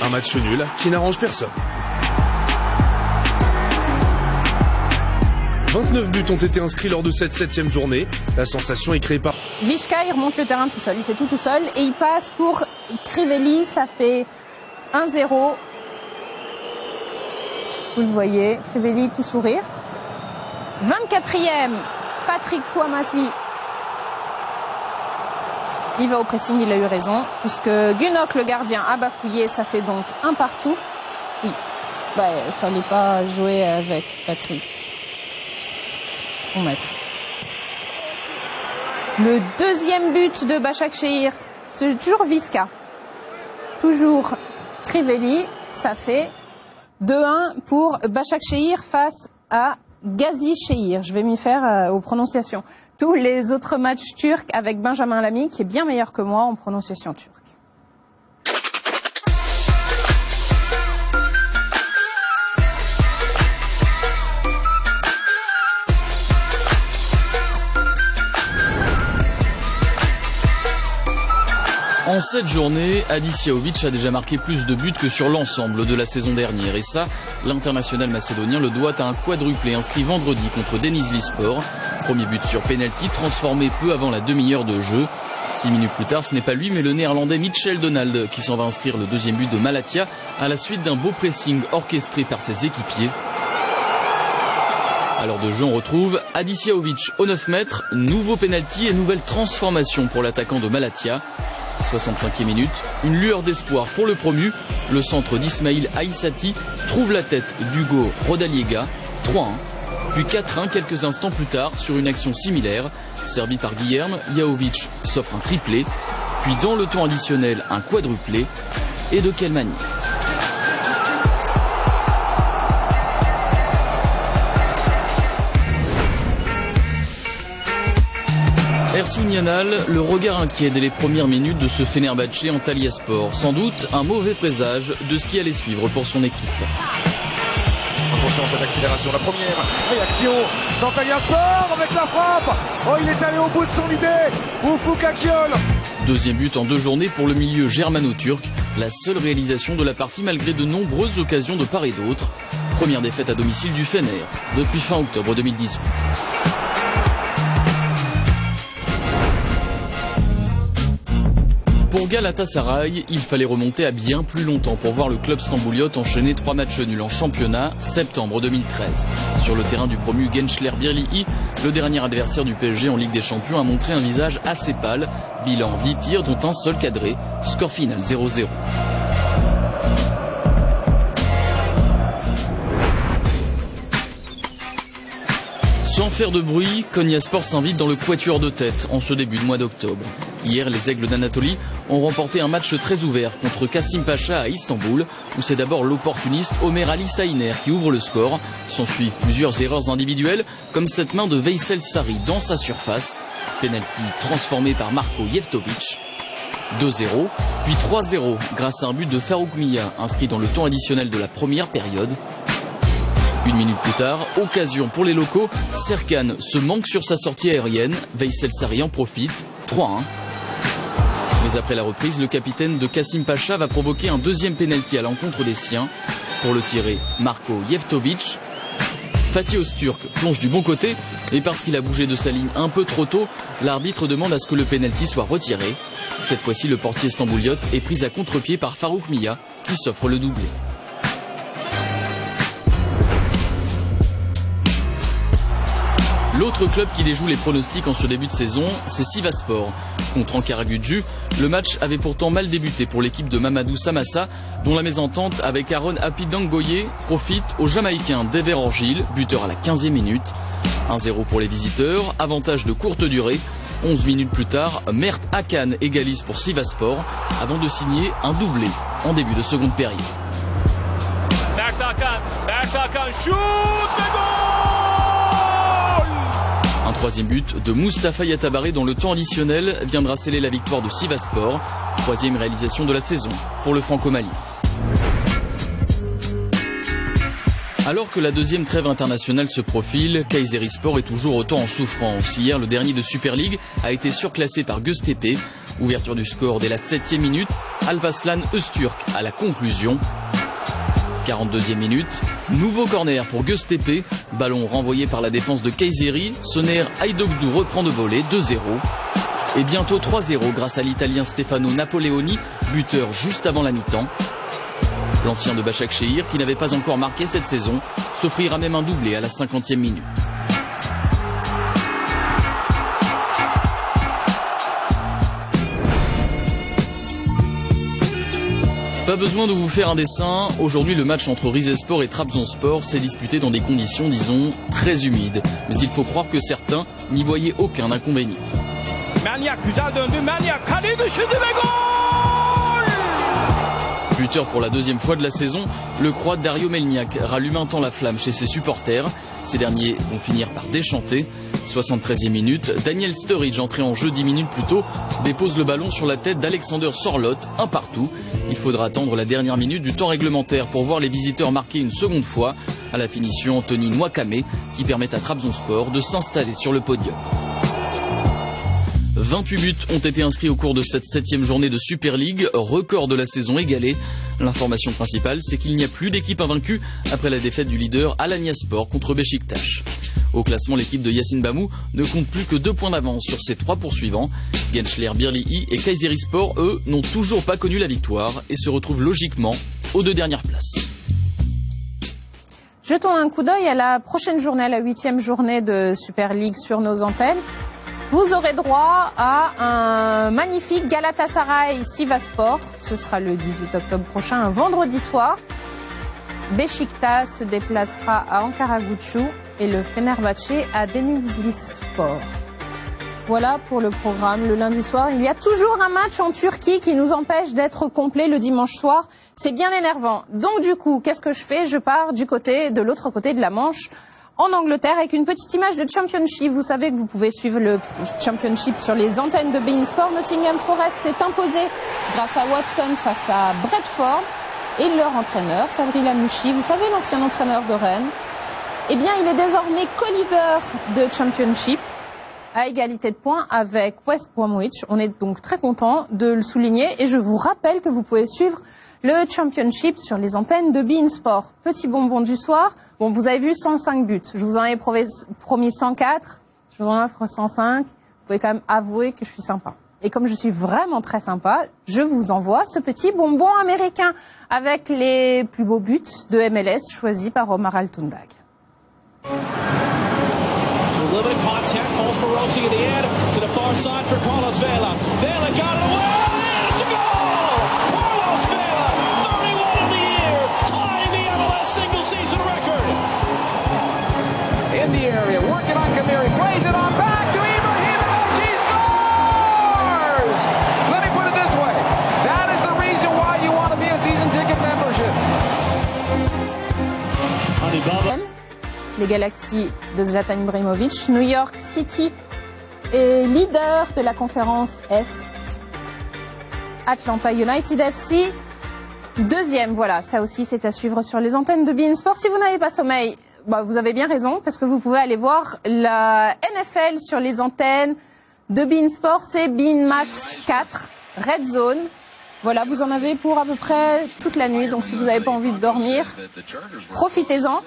Un match nul qui n'arrange personne. 29 buts ont été inscrits lors de cette 7e journée. La sensation est créée par... Vichka, il remonte le terrain tout seul, il fait tout seul. Et il passe pour Crivelli, ça fait 1-0. Vous le voyez, Crivelli tout sourire. 24e, Patrick Twomasi. Il va au pressing, il a eu raison. Puisque Gunok, le gardien, a bafouillé, ça fait donc 1 partout. Oui, il fallait pas jouer avec Patrick Twomasi. Le deuxième but de Başakşehir, c'est toujours Vichka. Toujours Crivelli, ça fait 2-1 pour Başakşehir face à Gazişehir. Je vais m'y faire aux prononciations. Tous les autres matchs turcs avec Benjamin Lamy, qui est bien meilleur que moi en prononciation turque. En cette journée, Hadžićajović a déjà marqué plus de buts que sur l'ensemble de la saison dernière. Et ça, l'international macédonien le doit à un quadruplé inscrit vendredi contre Denizlispor. Premier but sur penalty, transformé peu avant la demi-heure de jeu. 6 minutes plus tard, ce n'est pas lui, mais le néerlandais Mitchell Donald qui s'en va inscrire le deuxième but de Malatya à la suite d'un beau pressing orchestré par ses équipiers. À l'heure de jeu, on retrouve Hadžićajović au 9 mètres, nouveau penalty et nouvelle transformation pour l'attaquant de Malatya. 65e minute, une lueur d'espoir pour le promu. Le centre d'Ismail Aissati trouve la tête d'Hugo Rodallega, 3-1. Puis 4-1 quelques instants plus tard sur une action similaire. Servi par Guilherme, Jahović s'offre un triplé. Puis dans le temps additionnel, un quadruplé. Et de quelle manière? Ersun Yanal, le regard inquiet dès les premières minutes de ce Fenerbahçe Antalyaspor. Sans doute un mauvais présage de ce qui allait suivre pour son équipe. Attention à cette accélération, la première réaction d'Antalyaspor avec la frappe. Oh, il est allé au bout de son idée. Ufuk Akgül. Deuxième but en 2 journées pour le milieu germano-turc. La seule réalisation de la partie malgré de nombreuses occasions de part et d'autre. Première défaite à domicile du Fener depuis fin octobre 2018. Pour Galatasaray, il fallait remonter à bien plus longtemps pour voir le club stambouliote enchaîner 3 matchs nuls en championnat, septembre 2013. Sur le terrain du promu Gençler Birliği, le dernier adversaire du PSG en Ligue des Champions a montré un visage assez pâle. Bilan 10 tirs dont un seul cadré, score final 0-0. Sans faire de bruit, Konyaspor s'invite dans le quatuor de tête en ce début de mois d'octobre. Hier, les Aigles d'Anatolie ont remporté un match très ouvert contre Kasım Paşa à Istanbul, où c'est d'abord l'opportuniste Ömer Ali Sayner qui ouvre le score. S'ensuivent plusieurs erreurs individuelles, comme cette main de Veysel Sarı dans sa surface. Penalty transformé par Marko Jeftović. 2-0, puis 3-0 grâce à un but de Farouk Mia inscrit dans le temps additionnel de la première période. 1 minute plus tard, occasion pour les locaux, Serkan se manque sur sa sortie aérienne, Veysel Sarı en profite, 3-1. Mais après la reprise, le capitaine de Kasım Paşa va provoquer un deuxième pénalty à l'encontre des siens. Pour le tirer, Marko Jeftović. Fatih Öztürk plonge du bon côté, et parce qu'il a bougé de sa ligne un peu trop tôt, l'arbitre demande à ce que le pénalty soit retiré. Cette fois-ci, le portier stambouliote est pris à contre-pied par Farouk Mia, qui s'offre le doublé. L'autre club qui déjoue les pronostics en ce début de saison, c'est Sivasspor. Contre Ankara-Gücü, le match avait pourtant mal débuté pour l'équipe de Mamadou Samassa, dont la mésentente avec Aaron Apidangoye profite au Jamaïcain Dever Orgil, buteur à la 15e minute. 1-0 pour les visiteurs, avantage de courte durée. 11 minutes plus tard, Mert Hakan égalise pour Sivasspor, avant de signer un doublé en début de seconde période. Mert Hakan, shoot, de goal! Un troisième but de Moustapha Yatabaré dans le temps additionnel viendra sceller la victoire de Sivasspor. Troisième réalisation de la saison pour le franco-malien. Alors que la deuxième trêve internationale se profile, Kayserispor est toujours autant en souffrance. Hier, le dernier de Super League a été surclassé par Göztepe. Ouverture du score dès la 7e minute, Alpaslan Öztürk à la conclusion. 42e minute, nouveau corner pour Göztepe, ballon renvoyé par la défense de Kayseri, Soner Aydoglu reprend de volée, 2-0. Et bientôt 3-0 grâce à l'Italien Stefano Napoleoni, buteur juste avant la mi-temps. L'ancien de Başakşehir, qui n'avait pas encore marqué cette saison, s'offrira même un doublé à la 50e minute. Pas besoin de vous faire un dessin, aujourd'hui le match entre Rizespor et Trabzonspor s'est disputé dans des conditions, disons, très humides. Mais il faut croire que certains n'y voyaient aucun inconvénient. Maniak güzel döndü. Maniak kaleyi düşündü ve gol! Buteur pour la deuxième fois de la saison, le Croate Dario Melniak rallume un temps la flamme chez ses supporters. Ces derniers vont finir par déchanter. 73e minute, Daniel Sturridge, entré en jeu 10 minutes plus tôt, dépose le ballon sur la tête d'Alexander Sorloth, un partout. Il faudra attendre la dernière minute du temps réglementaire pour voir les visiteurs marquer une seconde fois. À la finition, Anthony Nwakame, qui permet à Trabzonspor de s'installer sur le podium. 28 buts ont été inscrits au cours de cette 7e journée de Super League, record de la saison égalé. L'information principale, c'est qu'il n'y a plus d'équipe invaincue après la défaite du leader Alanyaspor contre Beşiktaş. Au classement, l'équipe de Yassine Bamou ne compte plus que 2 points d'avance sur ses 3 poursuivants. Gençler Birliği et Kayserispor, eux, n'ont toujours pas connu la victoire et se retrouvent logiquement aux 2 dernières places. Jetons un coup d'œil à la prochaine journée, à la 8e journée de Super League sur nos antennes. Vous aurez droit à un magnifique Galatasaray-Sivasspor. Ce sera le 18 octobre prochain, un vendredi soir. Beşiktaş se déplacera à Ankara-Gucu et le Fenerbahçe à Denizlispor. Voilà pour le programme. Le lundi soir, il y a toujours un match en Turquie qui nous empêche d'être complet le dimanche soir. C'est bien énervant. Donc du coup, qu'est-ce que je fais? Je pars de l'autre côté de la Manche, en Angleterre, avec une petite image de Championship. Vous savez que vous pouvez suivre le Championship sur les antennes de beIN Sport. Nottingham Forest s'est imposé grâce à Watson face à Bradford. Et leur entraîneur, Sabri Lamouchi, vous savez, l'ancien entraîneur de Rennes, eh bien, il est désormais co-leader de Championship, à égalité de points avec West Bromwich. On est donc très content de le souligner. Et je vous rappelle que vous pouvez suivre le Championship sur les antennes de beIN Sport. Petit bonbon du soir. Bon, vous avez vu 105 buts. Je vous en ai promis 104. Je vous en offre 105. Vous pouvez quand même avouer que je suis sympa. Et comme je suis vraiment très sympa, je vous envoie ce petit bonbon américain avec les plus beaux buts de MLS choisis par Omar Altundag. In the area, working on Kamiri, plays it on back to Ibrahimovic, he scores! Let me put it this way, that is the reason why you want to be a season ticket membership. Les Galaxies de Zlatan Ibrahimovic, New York City est leader de la conférence Est, Atlanta United FC, deuxième, voilà, ça aussi c'est à suivre sur les antennes de beIN Sport. Si vous n'avez pas sommeil, bah, vous avez bien raison, parce que vous pouvez aller voir la NFL sur les antennes de beIN Sport, c'est beIN Max 4, Red Zone. Voilà, vous en avez pour à peu près toute la nuit, donc si vous n'avez pas envie de dormir, profitez-en.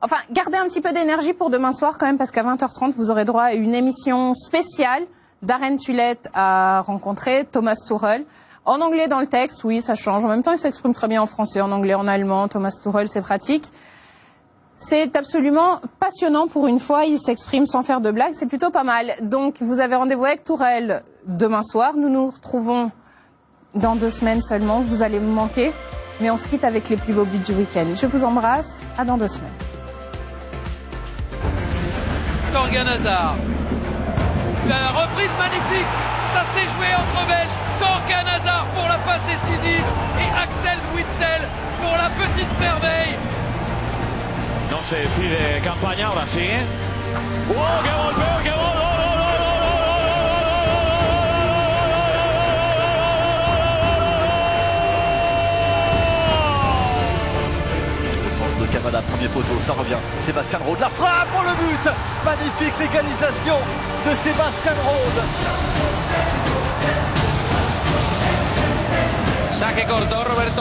Enfin, gardez un petit peu d'énergie pour demain soir quand même, parce qu'à 20h30, vous aurez droit à une émission spéciale. Darren Tulette a rencontré Thomas Tuchel. En anglais dans le texte, oui, ça change. En même temps, il s'exprime très bien en français, en anglais, en allemand. Thomas Tuchel, c'est pratique. C'est absolument passionnant pour une fois. Il s'exprime sans faire de blagues. C'est plutôt pas mal. Donc, vous avez rendez-vous avec Tuchel demain soir. Nous nous retrouvons dans 2 semaines seulement. Vous allez me manquer. Mais on se quitte avec les plus beaux buts du week-end. Je vous embrasse. À dans 2 semaines. Torgan Hazard. La reprise magnifique. Ça s'est joué entre Belges. Torgan Hazard pour la passe décisive et Axel Witsel pour la petite merveille. No se decide campaña, ahora sí, ¿eh? ¡Oh, qué golpeo, qué gol! Le centre de Cavada, premier poteau, ça revient. Sébastien Rode, la frappe pour le but! Magnifique l'égalisation de Sébastien Rode. Saque corto, Roberto.